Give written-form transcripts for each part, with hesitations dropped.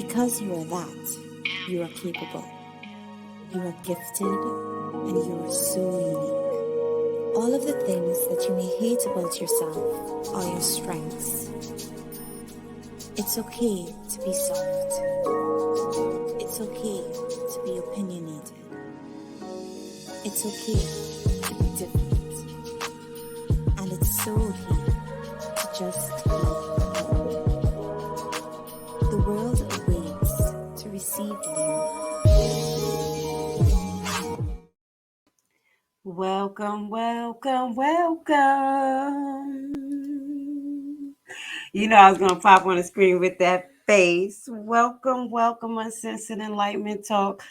Because you are that, you are capable. You are gifted and you are so unique. All of the things that you may hate about yourself are your strengths. It's okay to be soft. It's okay to be opinionated. It's okay to be different. And it's so okay to just be you. The world awaits to receive you. Welcome. You know I was going to pop on the screen with that face. Welcome, Uncensored Enlightenment Talk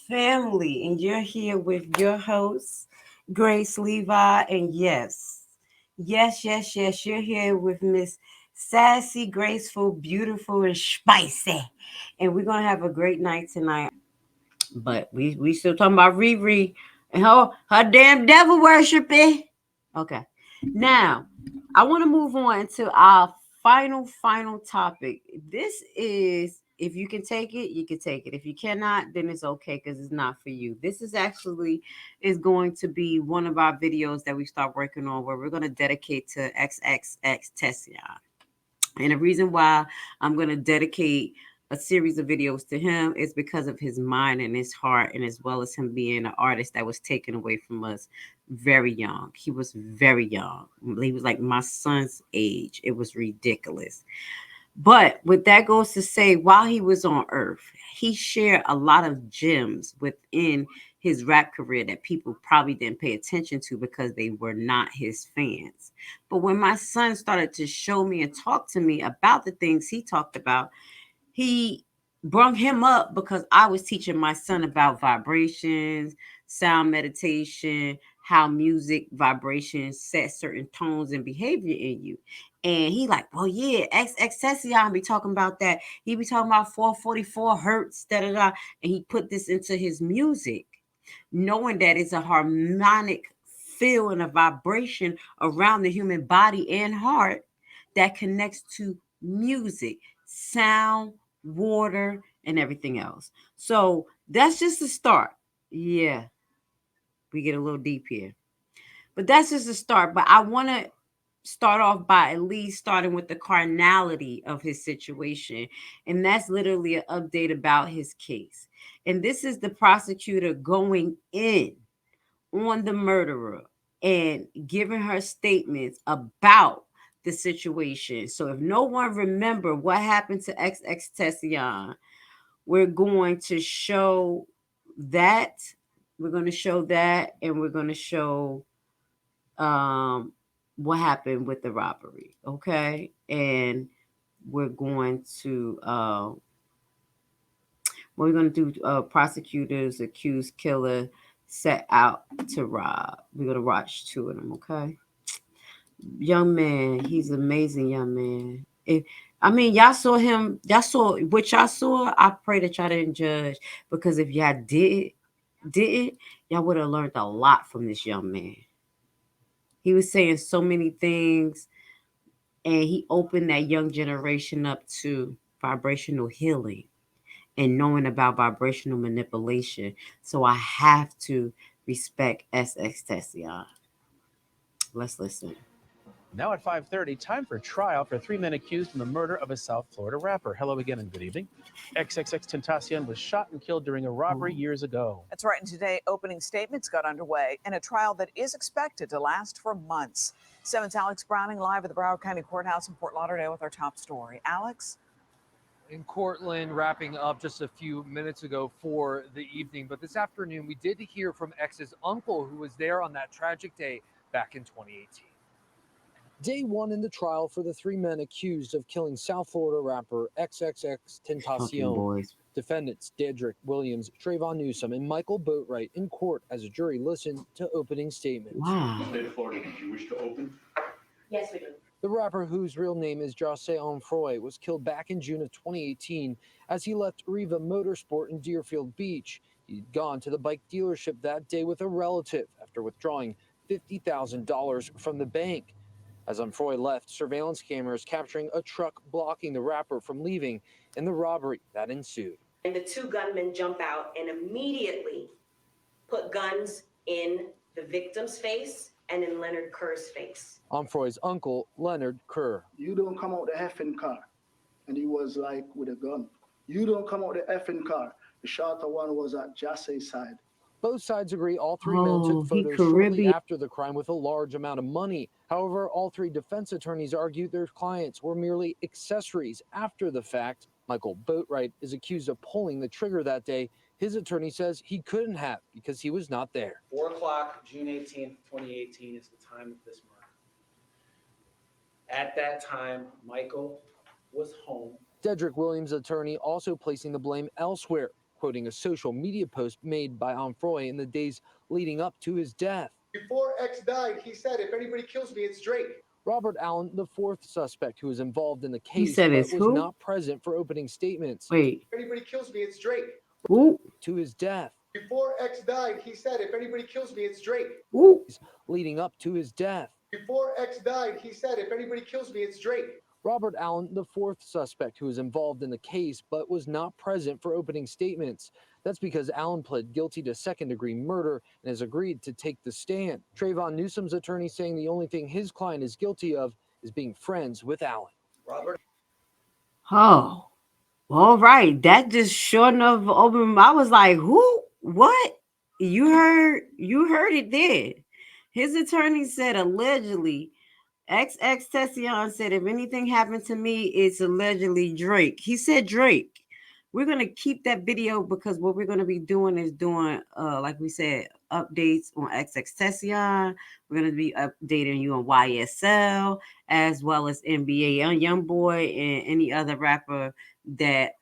family. And you're here with your host, Grace Levi. And yes, you're here with Miss Sassy, Graceful, Beautiful, and Spicy. And we're going to have a great night tonight. But we still talking about Riri and her damn devil worshiping. Okay. Now, I want to move on to our final topic. This is, if you can take it, you can take it. If you cannot, then it's okay because it's not for you. This is actually is going to be one of our videos that we start working on where we're going to dedicate to XXXTentacion. And the reason why I'm going to dedicate a series of videos to him is because of his mind and his heart, and as well as him being an artist that was taken away from us very young. He was very young. He was like my son's age. It was ridiculous. But what that goes to say, while he was on earth, he shared a lot of gems within his rap career that people probably didn't pay attention to because they were not his fans. But when my son started to show me and talk to me about the things he talked about, he brought him up because I was teaching my son about vibrations, sound meditation, how music vibrations set certain tones and behavior in you. And he like, well, yeah, XXXTentacion be talking about that. He be talking about 444 hertz, da da da. And he put this into his music, knowing that it's a harmonic feel and a vibration around the human body and heart that connects to music, sound, water, and everything else. So that's just the start. Yeah, we get a little deep here. But that's just a start. But I want to start off by at least starting with the carnality of his situation. And that's literally an update about his case. And this is the prosecutor going in on the murderer and giving her statements about the situation. So if no one remember what happened to XXXTentacion, we're going to show that. We're going to show that, and we're going to show what happened with the robbery. Okay, and we're going to we're going to do prosecutors accused killer set out to rob. We're going to watch two of them. Okay, young man, he's amazing, young man. If I mean, y'all saw him, y'all saw what y'all saw. I pray that y'all didn't judge, because if y'all didn't, y'all would have learned a lot from this young man. He was saying so many things, and he opened that young generation up to vibrational healing and knowing about vibrational manipulation. So I have to respect XXXTentacion. Let's listen. Now at 5:30, time for trial for three men accused in the murder of a South Florida rapper. Hello again and good evening. XXXTentacion was shot and killed during a robbery years ago. That's right, and today opening statements got underway in a trial that is expected to last for months. 7's Alex Browning live at the Broward County Courthouse in Fort Lauderdale with our top story. Alex? In Cortland, wrapping up just a few minutes ago for the evening. But this afternoon, we did hear from X's uncle, who was there on that tragic day back in 2018. Day one in the trial for the three men accused of killing South Florida rapper XXXTentacion. Defendants Dedrick Williams, Trayvon Newsom, and Michael Boatwright in court as a jury listened to opening statements. Wow. State of Florida, do you wish to open? Yes, we do. The rapper, whose real name is Jose Onfroy, was killed back in June of 2018 as he left Riva Motorsport in Deerfield Beach. He'd gone to the bike dealership that day with a relative after withdrawing $50,000 from the bank. As Onfroy left, surveillance cameras capturing a truck blocking the rapper from leaving and the robbery that ensued. And the two gunmen jump out and immediately put guns in the victim's face and in Leonard Kerr's face. Onfroy's uncle, Leonard Kerr. You don't come out the effing car. And he was like with a gun. You don't come out the effing car. The shorter one was at Jassay's side. Both sides agree all three men took photos shortly after the crime with a large amount of money. However, all three defense attorneys argue their clients were merely accessories after the fact. Michael Boatwright is accused of pulling the trigger that day. His attorney says he couldn't have because he was not there. 4 o'clock, June 18th, 2018 is the time of this murder. At that time, Michael was home. Dedrick Williams' attorney also placing the blame elsewhere, quoting a social media post made by Onfroy in the days leading up to his death. Before X died, he said, if anybody kills me, it's Drake. Robert Allen, the fourth suspect who was involved in the case, said but it's was who? not present for opening statements. Wait. If anybody kills me, it's Drake. Ooh. To his death. Before X died, he said, if anybody kills me, it's Drake. Ooh. Leading up to his death. Before X died, he said, if anybody kills me, it's Drake. Robert Allen, the fourth suspect who was involved in the case, but was not present for opening statements. That's because Allen pled guilty to second-degree murder and has agreed to take the stand. Trayvon Newsom's attorney saying the only thing his client is guilty of is being friends with Allen. Robert. Oh, all right. That just sure enough opened. I was like, who? What? You heard it there. His attorney said allegedly. XXXTentacion said, if anything happened to me, it's allegedly Drake. He said Drake. We're going to keep that video because what we're going to be doing is doing, like we said, updates on XXXTentacion. We're going to be updating you on YSL as well as NBA Youngboy and any other rapper that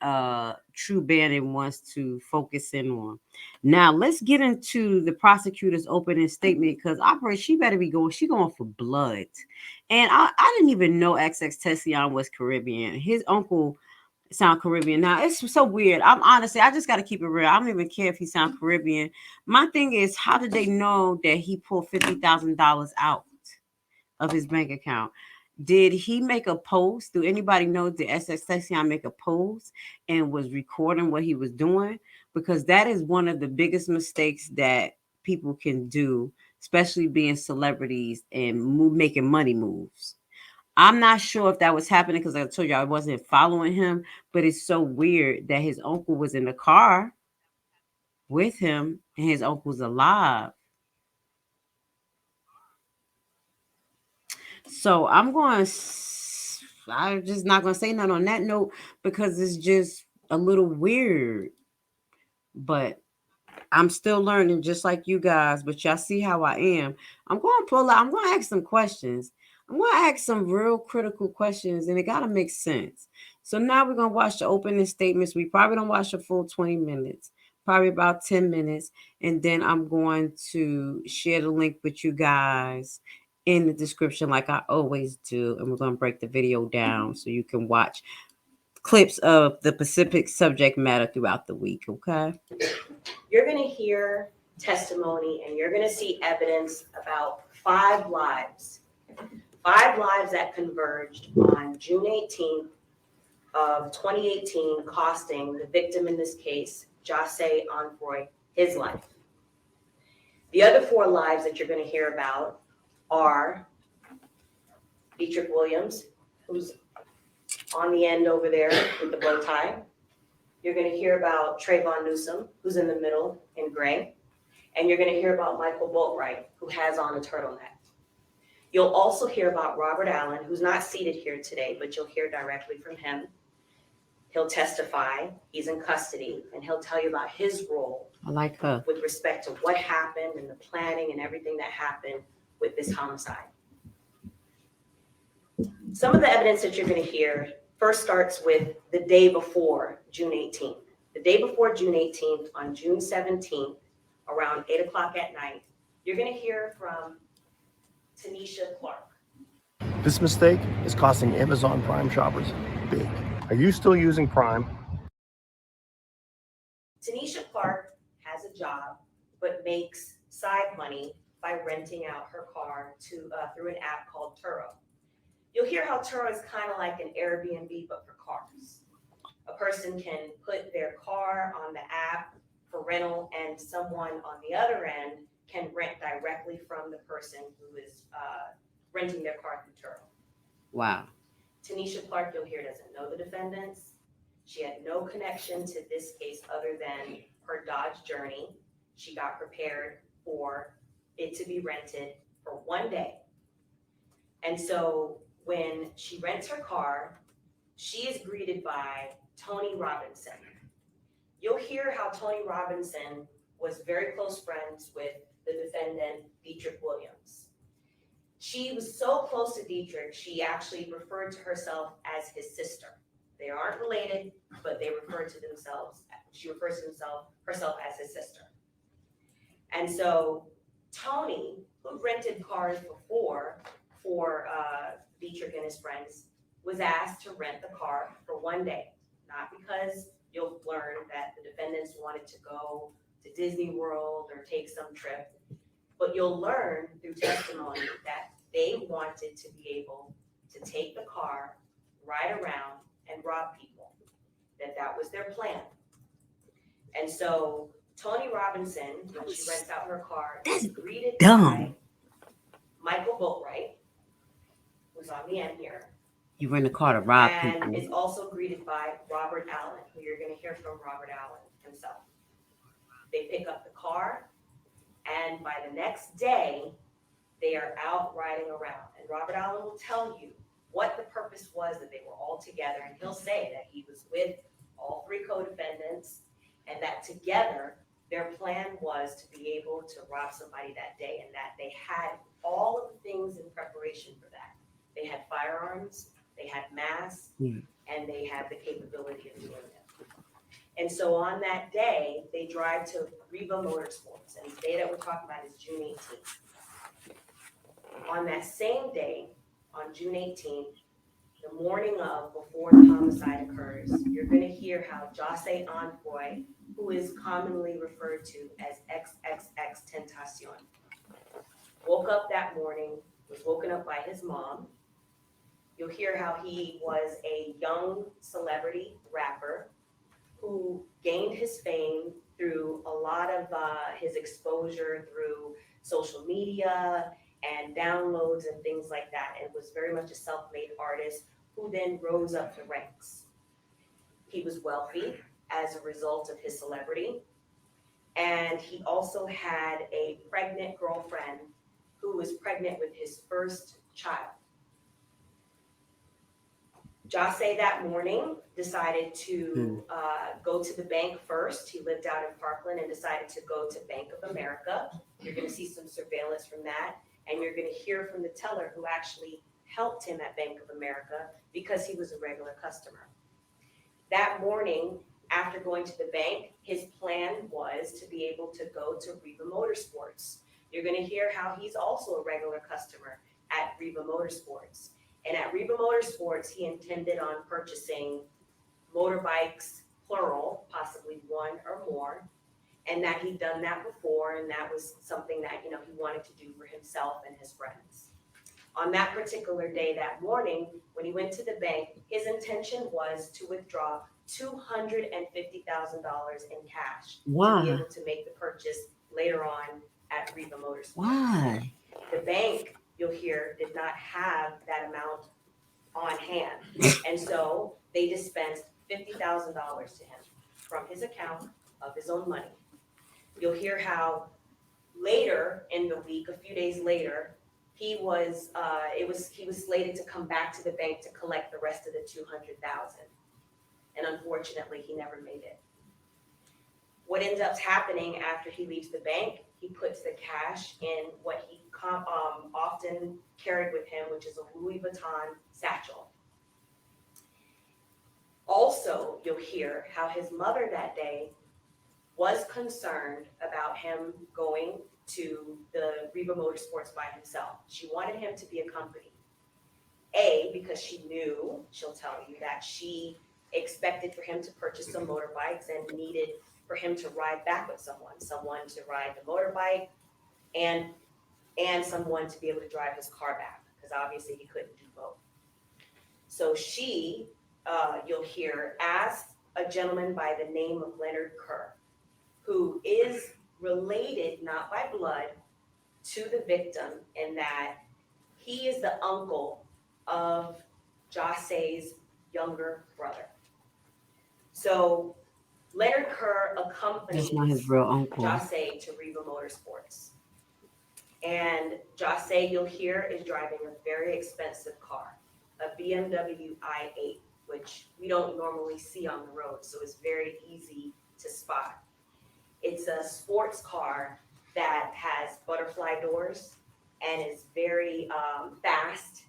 True Bandit wants to focus in on. Now, let's get into the prosecutor's opening statement because she better be going. She going for blood. And I didn't even know XXXTentacion was Caribbean. His uncle sound Caribbean. Now, it's so weird. I just got to keep it real. I don't even care if he sound Caribbean. My thing is, how did they know that he pulled $50,000 out of his bank account? Did he make a post? Do anybody know did XXXTentacion make a post and was recording what he was doing? Because that is one of the biggest mistakes that people can do, especially being celebrities and making money moves. I'm not sure if that was happening because I told you I wasn't following him, but it's so weird that his uncle was in the car with him and his uncle's alive. So I'm just not going to say nothing on that note because it's just a little weird. But I'm still learning just like you guys, but y'all see how I am. I'm going to ask some questions. I'm going to ask some real critical questions, and it got to make sense. So now we're going to watch the opening statements. We probably don't watch a full 20 minutes, probably about 10 minutes. And then I'm going to share the link with you guys in the description like I always do. And we're going to break the video down so you can watch clips of the specific subject matter throughout the week, okay? You're going to hear testimony and you're going to see evidence about 5 lives. 5 lives that converged on June 18th of 2018, costing the victim in this case, Jassay Onfroy, his life. The other 4 lives that you're going to hear about are Dedrick Williams, who's on the end over there with the bow tie. You're going to hear about Trayvon Newsom, who's in the middle in gray. And you're going to hear about Michael Boatwright, who has on a turtleneck. You'll also hear about Robert Allen, who's not seated here today, but you'll hear directly from him. He'll testify, he's in custody, and he'll tell you about his role with respect to what happened and the planning and everything that happened with this homicide. Some of the evidence that you're going to hear first starts with the day before June 18th. The day before June 18th, on June 17th, around 8 o'clock at night, you're going to hear from Tanisha Clark. This mistake is costing Amazon Prime shoppers big. Are you still using Prime? Tanisha Clark has a job, but makes side money by renting out her car to through an app called Turo. You'll hear how Turo is kind of like an Airbnb, but for cars. A person can put their car on the app for rental, and someone on the other end can rent directly from the person who is renting their car through Turo. Wow. Tanisha Clark, you'll hear, doesn't know the defendants. She had no connection to this case other than her Dodge Journey. She got prepared for it to be rented for one day. And so when she rents her car, she is greeted by Tony Robinson. You'll hear how Tony Robinson was very close friends with the defendant, Dietrich Williams. She was so close to Dietrich, she actually referred to herself as his sister. They aren't related, but they refer to themselves, she refers to herself as his sister. And so Tony, who rented cars before for Dietrich and his friends, was asked to rent the car for one day, not because you'll learn that the defendants wanted to go to Disney World or take some trip, but you'll learn through testimony that they wanted to be able to take the car, ride around, and rob people, that was their plan. And so Tony Robinson, when she rents out her car, is greeted by Michael Boatwright, who's on the end here. You rent a car to rob and people. is also greeted by Robert Allen, who you're going to hear from Robert Allen himself. They pick up the car, and by the next day, they are out riding around. And Robert Allen will tell you what the purpose was that they were all together, and he'll say that he was with all three co-defendants, and that together, their plan was to be able to rob somebody that day, and that they had all of the things in preparation for that. They had firearms, they had masks, and they had the capability of doing it. And so on that day, they drive to Reba Motorsports, and the day that we're talking about is June 18th. On that same day, on June 18th, the morning of, before the homicide occurs, you're going to hear how Jose Envoy, who is commonly referred to as XXXTentacion, woke up that morning, was woken up by his mom. You'll hear how he was a young celebrity rapper who gained his fame through a lot of his exposure through social media and downloads and things like that, and was very much a self-made artist who then rose up the ranks. He was wealthy as a result of his celebrity, and he also had a pregnant girlfriend who was pregnant with his first child. Jose that morning decided to go to the bank first. He lived out in Parkland and decided to go to Bank of America. You're going to see some surveillance from that, and you're going to hear from the teller who actually helped him at Bank of America because he was a regular customer. That morning, after going to the bank, his plan was to be able to go to Reba Motorsports. You're going to hear how he's also a regular customer at Reba Motorsports. And at Reba Motorsports, he intended on purchasing motorbikes, plural, possibly one or more, and that he'd done that before, and that was something that, he wanted to do for himself and his friends. On that particular day, that morning, when he went to the bank, his intention was to withdraw $250,000 in cash to be able to make the purchase later on at Reba Motorsports. Why? The bank, you'll hear, did not have that amount on hand. And so they dispensed $50,000 to him from his account of his own money. You'll hear how later in the week, a few days later, he was slated to come back to the bank to collect the rest of the $200,000. And unfortunately, he never made it. What ends up happening after he leaves the bank, he puts the cash in what he often carried with him, which is a Louis Vuitton satchel. Also, you'll hear how his mother that day was concerned about him going to the Reba Motorsports by himself. She wanted him to be accompanied. A, because she knew, she'll tell you, that she expected for him to purchase some motorbikes and needed for him to ride back with someone to ride the motorbike and someone to be able to drive his car back, because obviously he couldn't do both. So she, you'll hear, asked a gentleman by the name of Leonard Kerr, who is related, not by blood, to the victim in that he is the uncle of Jase's younger brother. So Leonard Kerr accompanies That's not his real uncle. Jase to Riva Motorsports. And Jase, you'll hear, is driving a very expensive car, a BMW i8, which we don't normally see on the road, so it's very easy to spot. It's a sports car that has butterfly doors and is very fast.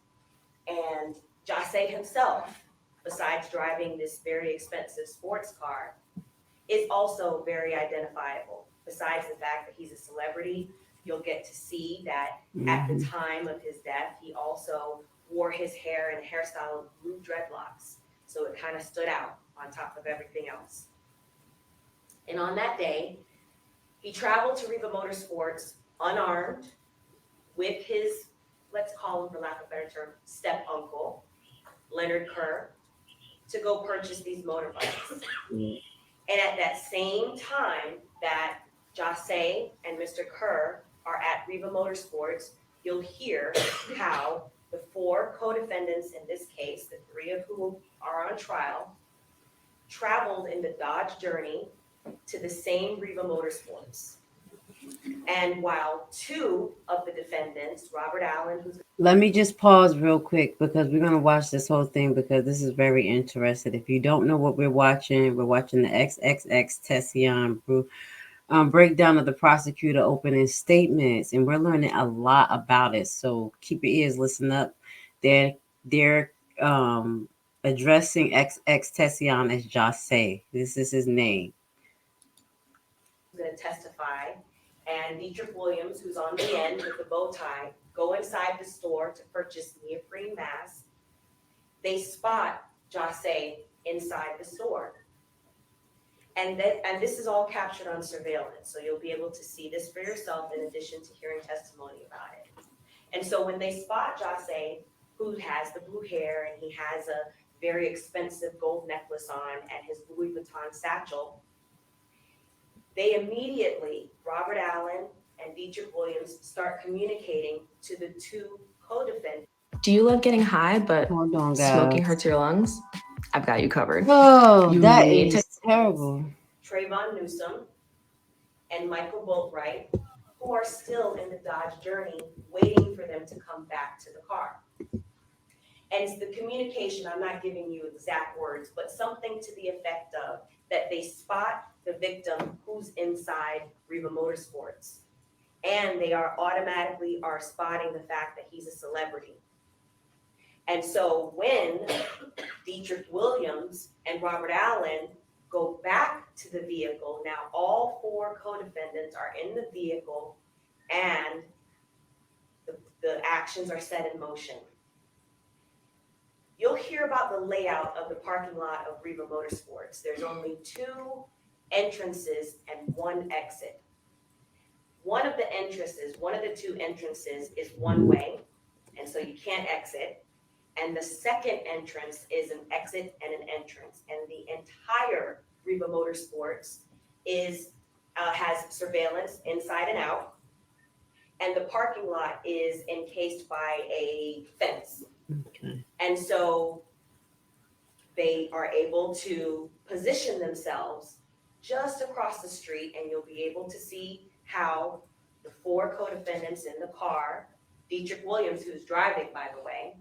And Jase himself, besides driving this very expensive sports car, is also very identifiable. Besides the fact that he's a celebrity, you'll get to see that at the time of his death, he also wore his hair in a hairstyle of blue dreadlocks. So it kind of stood out on top of everything else. And on that day, he traveled to Riva Motorsports unarmed with his, let's call him for lack of a better term, step uncle, Leonard Kerr, to go purchase these motorbikes. And at that same time that Jase and Mr. Kerr are at Riva Motorsports, you'll hear how the 4 co-defendants in this case, the 3 of whom are on trial, traveled in the Dodge Journey to the same Riva Motorsports. And while 2 of the defendants, Robert Allen, who's... Let me just pause real quick because we're going to watch this whole thing because this is very interesting. If you don't know what we're watching the XXXTentacion breakdown of the prosecutor opening statements, and we're learning a lot about it. So keep your ears, listen up. They're addressing XXXTentacion as Jase. This is his name. Going to testify, and Dietrich Williams, who's on the end with the bow tie, go inside the store to purchase neoprene masks. They spot Jase inside the store. And this is all captured on surveillance, so you'll be able to see this for yourself in addition to hearing testimony about it. And so when they spot Jase, who has the blue hair and he has a very expensive gold necklace on and his Louis Vuitton satchel, they immediately, Robert Allen and Dietrich Williams, start communicating to the 2 co-defendants. Do you love getting high, but smoking hurts your lungs? I've got you covered. Oh, that is terrible. Trayvon Newsom and Michael Boatwright, who are still in the Dodge Journey, waiting for them to come back to the car. And the communication, I'm not giving you exact words, but something to the effect of that they spot the victim who's inside Riva Motorsports. And they are automatically spotting the fact that he's a celebrity. And so when Dietrich Williams and Robert Allen go back to the vehicle, now all 4 co-defendants are in the vehicle and the actions are set in motion. You'll hear about the layout of the parking lot of Riva Motorsports. There's only 2 entrances and 1 exit. One of the 2 entrances is one way, and so you can't exit. And the second entrance is an exit and an entrance. And the entire Riva Motorsports has surveillance inside and out. And the parking lot is encased by a fence. Okay. And so they are able to position themselves just across the street, and you'll be able to see how the 4 co-defendants in the car, Dietrich Williams, who's driving, by the way,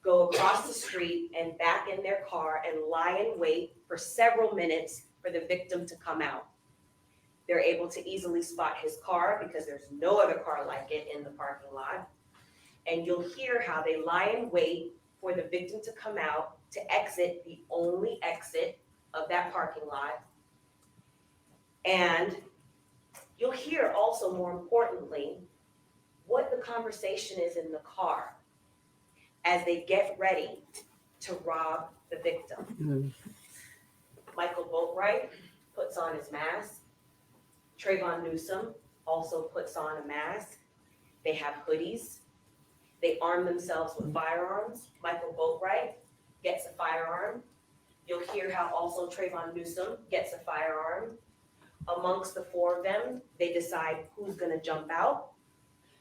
go across the street and back in their car and lie in wait for several minutes for the victim to come out. They're able to easily spot his car because there's no other car like it in the parking lot. And you'll hear how they lie in wait for the victim to come out to exit the only exit of that parking lot. And you'll hear also, more importantly, what the conversation is in the car as they get ready to rob the victim. Michael Boatwright puts on his mask. Trayvon Newsom also puts on a mask. They have hoodies. They arm themselves with firearms. Michael Boatwright gets a firearm. You'll hear how also Trayvon Newsome gets a firearm. Amongst the four of them, they decide who's gonna jump out.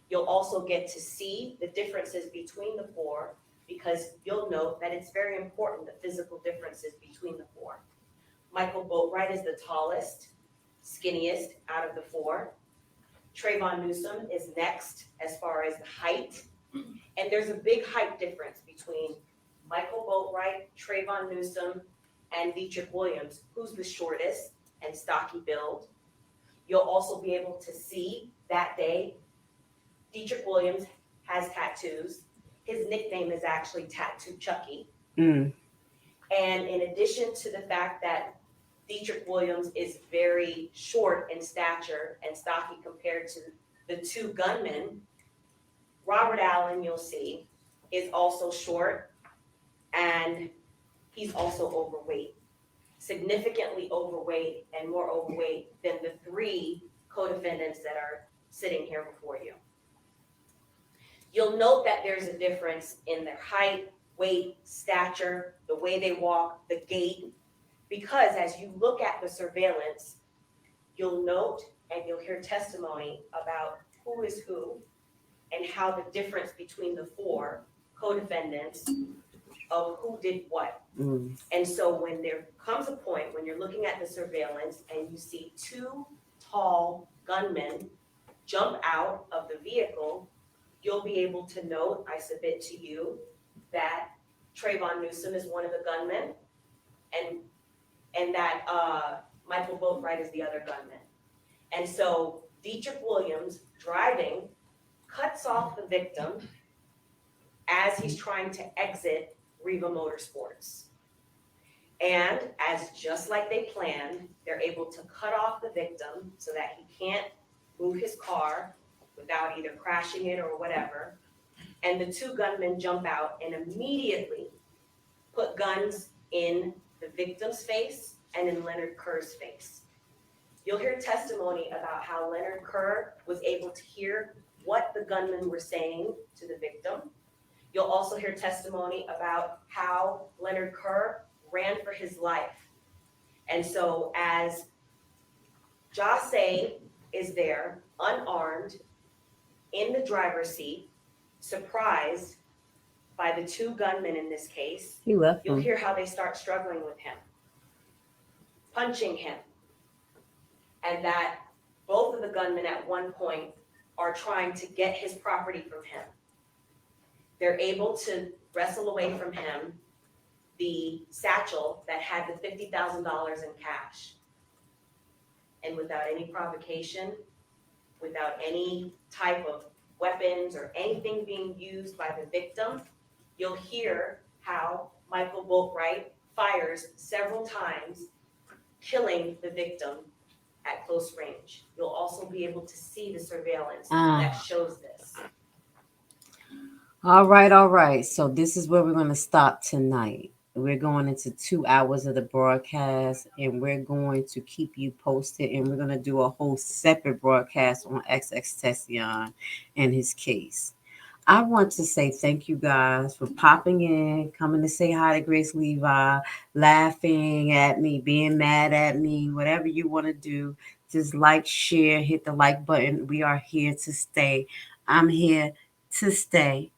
You'll also get to see the differences between the four, because you'll note that it's very important, the physical differences between the four. Michael Boatwright is the tallest, skinniest out of the four. Trayvon Newsome is next as far as the height. And there's a big height difference between Michael Boatwright, Trayvon Newsome, and Dietrich Williams, who's the shortest and stocky build. You'll also be able to see that day, Dietrich Williams has tattoos. His nickname is actually Tattoo Chucky. And in addition to the fact that Dietrich Williams is very short in stature and stocky compared to the two gunmen, Robert Allen, you'll see, is also short, and he's also overweight, significantly overweight, and more overweight than the three co-defendants that are sitting here before you. You'll note that there's a difference in their height, weight, stature, the way they walk, the gait, because as you look at the surveillance, you'll note and you'll hear testimony about who is who and how the difference between the four co-defendants of who did what. And so when there comes a point when you're looking at the surveillance and you see two tall gunmen jump out of the vehicle, you'll be able to note, I submit to you, that Trayvon Newsome is one of the gunmen, and that Michael Boatwright is the other gunman. And so Dietrich Williams, driving, cuts off the victim as he's trying to exit Riva Motorsports. And as just like they planned, they're able to cut off the victim so that he can't move his car without either crashing it or whatever. And the two gunmen jump out and immediately put guns in the victim's face and in Leonard Kerr's face. You'll hear testimony about how Leonard Kerr was able to hear what the gunmen were saying to the victim. You'll also hear testimony about how Leonard Kerr ran for his life. And so as Jase is there, unarmed, in the driver's seat, surprised by the two gunmen in this case, you'll hear how they start struggling with him, punching him, and that both of the gunmen at one point are trying to get his property from him. They're able to wrestle away from him the satchel that had the $50,000 in cash. And without any provocation, without any type of weapons or anything being used by the victim, you'll hear how Michael Boatwright fires several times, killing the victim at close range. You'll also be able to see the surveillance that shows this. All right. So this is where we're going to stop tonight. We're going into 2 hours of the broadcast, and we're going to keep you posted, and we're going to do a whole separate broadcast on XXXTentacion and his case. I want to say thank you guys for popping in, coming to say hi to Grace Levi, laughing at me, being mad at me, whatever you want to do. Just like, share, hit the like button. We are here to stay. I'm here to stay.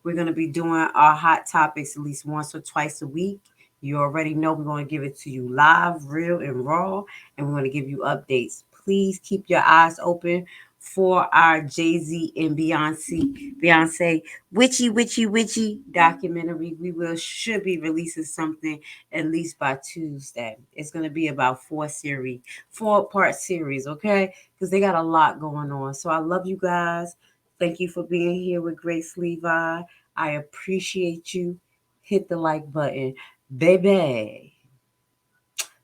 We're going to be doing our hot topics at least once or twice a week. You already know we're going to give it to you live, real, and raw, and we're going to give you updates. Please keep your eyes open for our Jay-Z and Beyonce witchy documentary. We should be releasing something at least by Tuesday. It's going to be about 4-part series, okay? Because they got a lot going on. So I love you guys. Thank you for being here with Grace Levi. I appreciate you. Hit the like button, baby,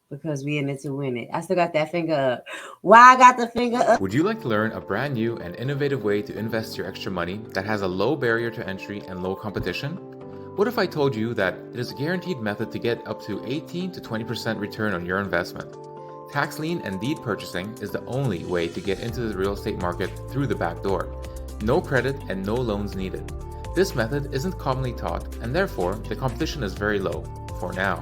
because we in it to win it. I still got that finger up. Why I got the finger up? Would you like to learn a brand new and innovative way to invest your extra money that has a low barrier to entry and low competition? What if I told you that it is a guaranteed method to get up to 18 to 20% return on your investment? Tax lien and deed purchasing is the only way to get into the real estate market through the back door. No credit and no loans needed. This method isn't commonly taught, and therefore the competition is very low, for now.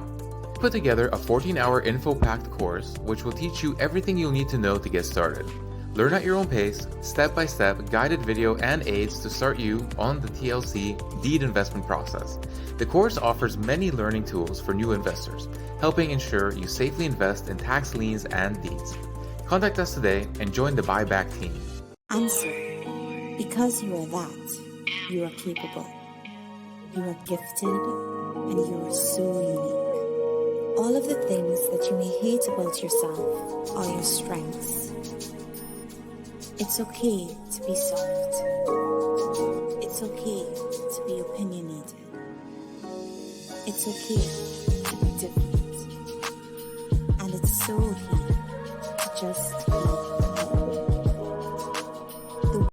Put together a 14-hour info-packed course which will teach you everything you'll need to know to get started. Learn at your own pace, step-by-step guided video and aids to start you on the TLC deed investment process. The course offers many learning tools for new investors, helping ensure you safely invest in tax liens and deeds. Contact us today and join the buyback team. Answer. Because you are that, you are capable. You are gifted and you are so unique. All of the things that you may hate about yourself are your strengths. It's okay to be soft. It's okay to be opinionated. It's okay to be different.